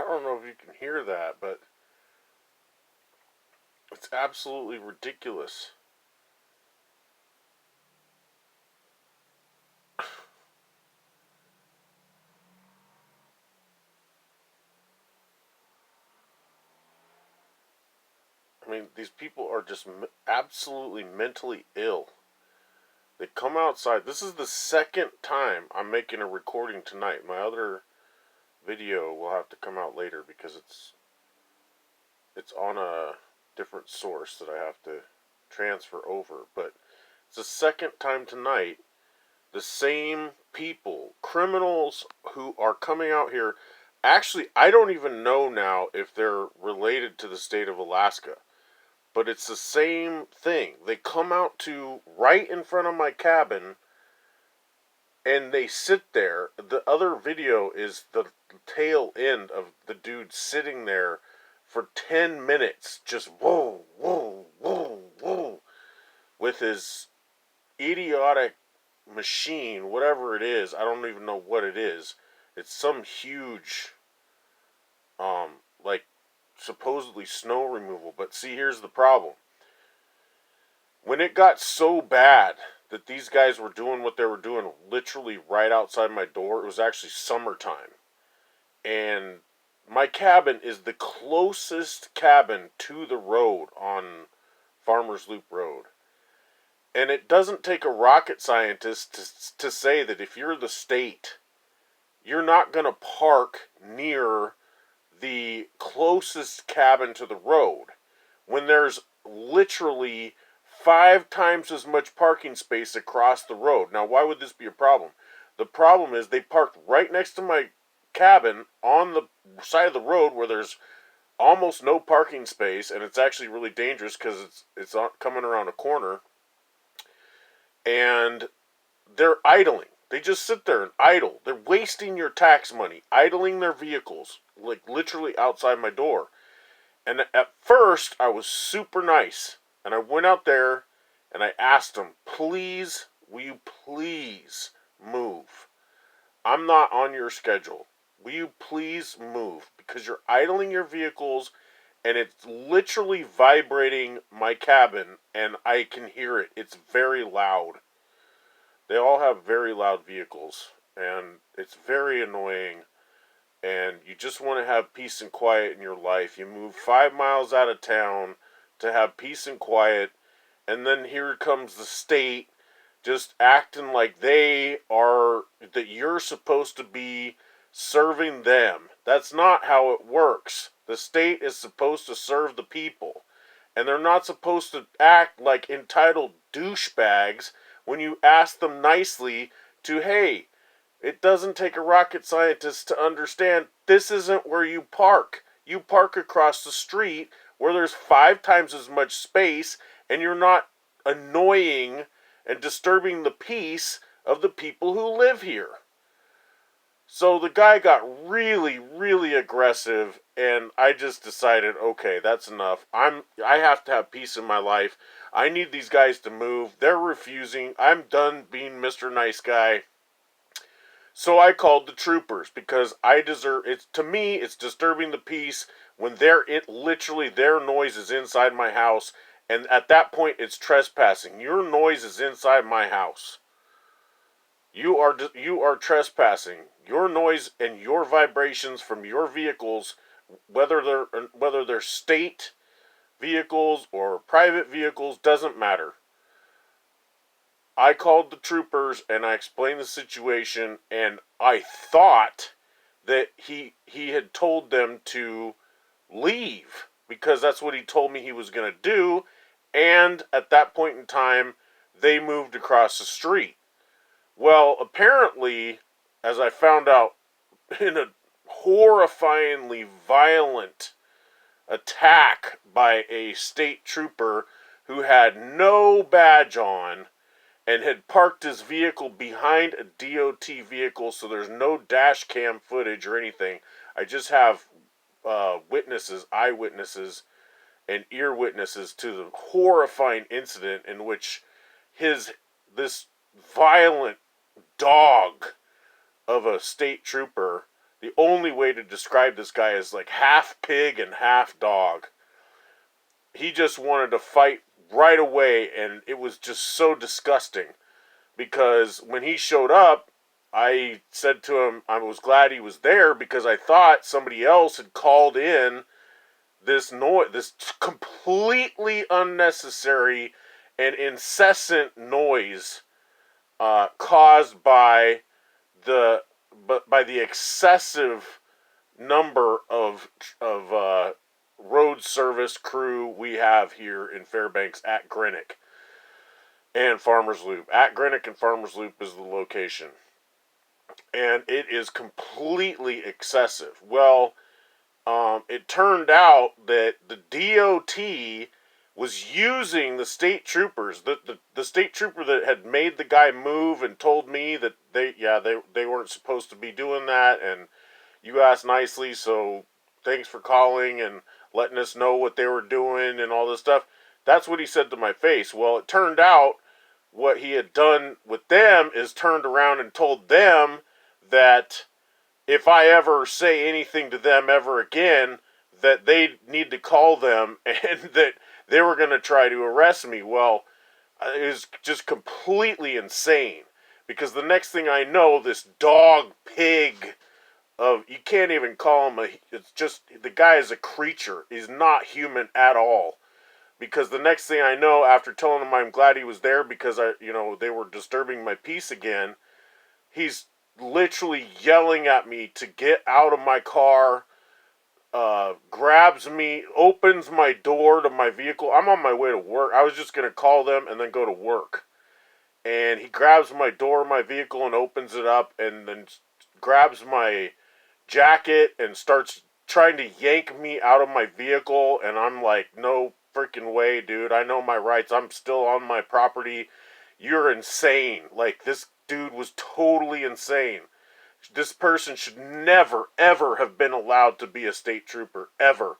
don't know if you can hear that, but it's absolutely ridiculous. I mean, these people are just absolutely mentally ill. They come outside. This is the second time I'm making a recording tonight. My other video will have to come out later because it's on a different source that I have to transfer over. But it's the second time tonight. The same people, criminals who are coming out here. Actually, I don't even know now if they're related to the state of Alaska. But it's the same thing. They come out to right in front of my cabin and they sit there. The other video is the tail end of the dude sitting there for 10 minutes, just whoa, whoa, whoa, whoa, with his idiotic machine, whatever it is. I don't even know what it is. It's some huge, like, supposedly snow removal. But see, here's the problem. When it got so bad that these guys were doing what they were doing literally right outside my door, it was actually summertime. And my cabin is the closest cabin to the road on Farmers Loop Road. And it doesn't take a rocket scientist to say that if you're the state, you're not going to park near the closest cabin to the road when there's literally 5 times as much parking space across the road. Now, why would this be a problem? The problem is they parked right next to my cabin on the side of the road where there's almost no parking space, and it's actually really dangerous because it's coming around a corner. And they're idling. They just sit there and idle. They're wasting your tax money, idling their vehicles, like literally outside my door. And at first, I was super nice. And I went out there and I asked them, please, will you please move? I'm not on your schedule. Will you please move? Because you're idling your vehicles and it's literally vibrating my cabin and I can hear it. It's very loud. They all have very loud vehicles and it's very annoying. And you just want to have peace and quiet in your life. You move 5 miles out of town to have peace and quiet, and then here comes the state just acting like that you're supposed to be serving them. That's not how it works. The state is supposed to serve the people, and they're not supposed to act like entitled douchebags when you ask them nicely to, hey, it doesn't take a rocket scientist to understand this isn't where you park. You park across the street where there's 5 times as much space and you're not annoying and disturbing the peace of the people who live here. So the guy got really, really aggressive and I just decided, okay, that's enough. I have to have peace in my life. I need these guys to move. They're refusing. I'm done being Mr. Nice Guy. So I called the troopers because I deserve it. To me, it's disturbing the peace when literally their noise is inside my house, and at that point, it's trespassing. Your noise is inside my house. You are trespassing. Your noise and your vibrations from your vehicles, whether they're state vehicles or private vehicles, doesn't matter. I called the troopers and I explained the situation, and I thought that he had told them to leave because that's what he told me he was going to do, and at that point in time they moved across the street. Well, apparently, as I found out in a horrifyingly violent attack by a state trooper who had no badge on and had parked his vehicle behind a D.O.T. vehicle, so there's no dash cam footage or anything. I just have eyewitnesses, and ear witnesses to the horrifying incident in which this violent dog of a state trooper The only way to describe this guy is like half pig and half dog. He just wanted to fight right away, and it was just so disgusting. Because when he showed up, I said to him I was glad he was there because I thought somebody else had called in this noise, this completely unnecessary and incessant noise caused by the excessive number of road service crew we have here in Fairbanks at Greenock and Farmers Loop. At Greenock and Farmers Loop is the location. And it is completely excessive. Well, it turned out that the D.O.T. was using the state troopers, the state trooper that had made the guy move and told me that they weren't supposed to be doing that, and you asked nicely, so thanks for calling and letting us know what they were doing and all this stuff. That's what he said to my face. Well, it turned out what he had done with them is turned around and told them that if I ever say anything to them ever again, that they need to call them and that they were going to try to arrest me. Well, it was just completely insane. Because the next thing I know, this dog pig you can't even call him it's just, the guy is a creature. He's not human at all. Because the next thing I know, after telling him I'm glad he was there because they were disturbing my peace again, he's literally yelling at me to get out of my car, grabs me, opens my door to my vehicle. I'm on my way to work. I was just going to call them and then go to work. And he grabs my door, my vehicle, and opens it up, and then grabs my jacket and starts trying to yank me out of my vehicle. And I'm like, no freaking way, dude. I know my rights. I'm still on my property. You're insane. Like, this dude was totally insane. This person should never, ever have been allowed to be a state trooper. Ever.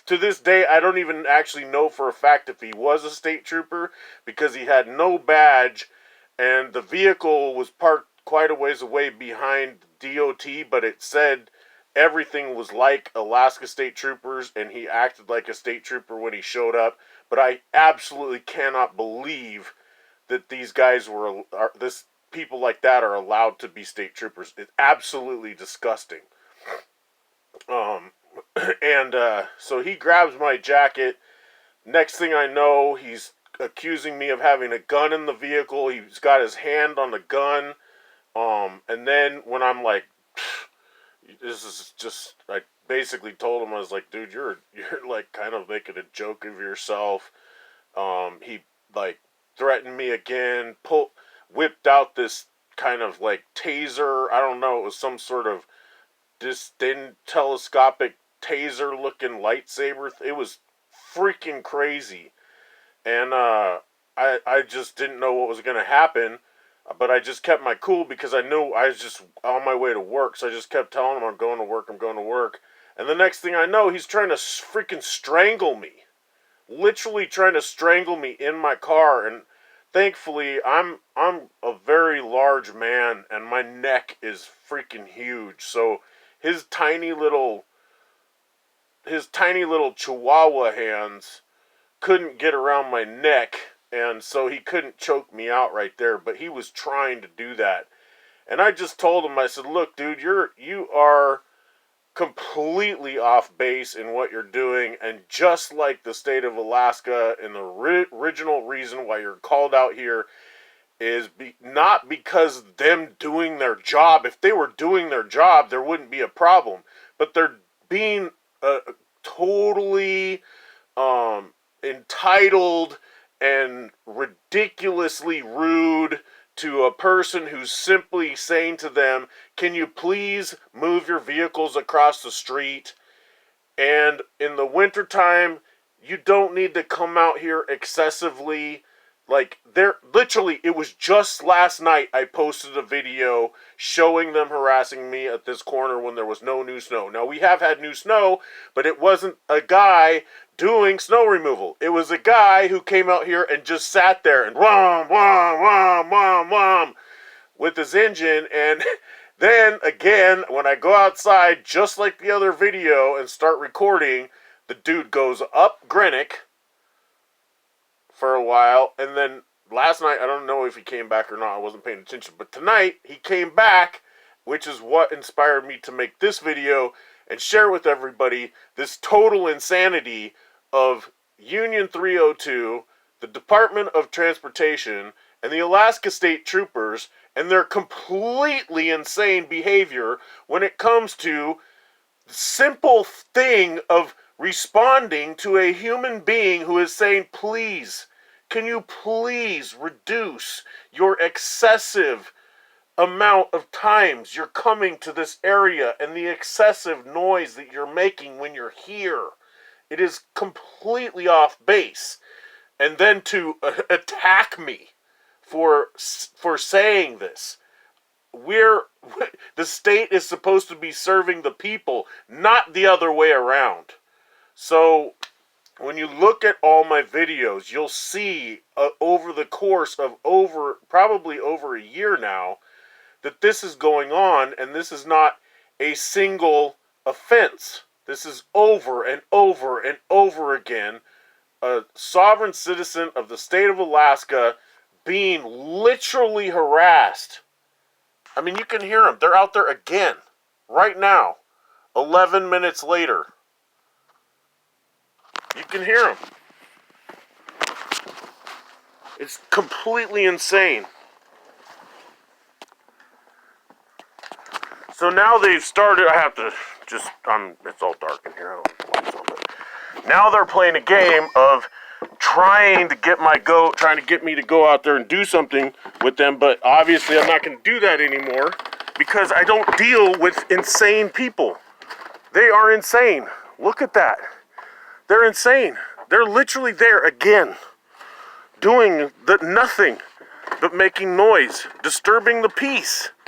To this day, I don't even actually know for a fact if he was a state trooper because he had no badge and the vehicle was parked quite a ways away behind D.O.T, but it said everything was like Alaska State Troopers and he acted like a state trooper when he showed up. But I absolutely cannot believe that these guys people like that are allowed to be state troopers. It's absolutely disgusting. So he grabs my jacket. Next thing I know, he's accusing me of having a gun in the vehicle. He's got his hand on the gun. And then when I'm like, this is just, I basically told him, I was like, dude, you're like kind of making a joke of yourself. He like threatened me again, whipped out this kind of like taser. I don't know, it was some sort of this thin telescopic taser looking lightsaber. It was freaking crazy. And I just didn't know what was going to happen. But I just kept my cool because I knew I was just on my way to work. So I just kept telling him I'm going to work, I'm going to work. And the next thing I know, he's trying to freaking strangle me. Literally trying to strangle me in my car. And thankfully, I'm a very large man and my neck is freaking huge. So his tiny little chihuahua hands couldn't get around my neck, and so he couldn't choke me out right there, but he was trying to do that. And I just told him, I said, look, dude, you are completely off base in what you're doing, and just like the state of Alaska, and the original reason why you're called out here is not because them doing their job. If they were doing their job, there wouldn't be a problem. But they're being totally entitled and ridiculously rude to a person who's simply saying to them, can you please move your vehicles across the street? And in the wintertime, you don't need to come out here excessively. Like, literally, it was just last night I posted a video showing them harassing me at this corner when there was no new snow. Now, we have had new snow, but it wasn't a guy doing snow removal. It was a guy who came out here and just sat there and wham, wham, wham, wham, wham with his engine, and Then, again, when I go outside, just like the other video, and start recording, the dude goes up Greenock for a while, and then last night, I don't know if he came back or not, I wasn't paying attention, but tonight, he came back, which is what inspired me to make this video and share with everybody this total insanity of Union 302, the Department of Transportation, and the Alaska State Troopers, and their completely insane behavior when it comes to the simple thing of responding to a human being who is saying, please, can you please reduce your excessive amount of times you're coming to this area and the excessive noise that you're making when you're here. It is completely off base. And then to attack me for saying this. The state is supposed to be serving the people, not the other way around. So when you look at all my videos, you'll see over the course of probably over a year now, that this is going on, and this is not a single offense. This is over and over and over again. A sovereign citizen of the state of Alaska being literally harassed. I mean, you can hear them. They're out there again, right now, 11 minutes later. You can hear them. It's completely insane. So now they've started, I have to just, it's all dark in here, I don't have lights on, but now they're playing a game of trying to get me to go out there and do something with them, but obviously I'm not going to do that anymore because I don't deal with insane people. They are insane. Look at that. They're insane. They're literally there again, doing nothing but making noise, disturbing the peace.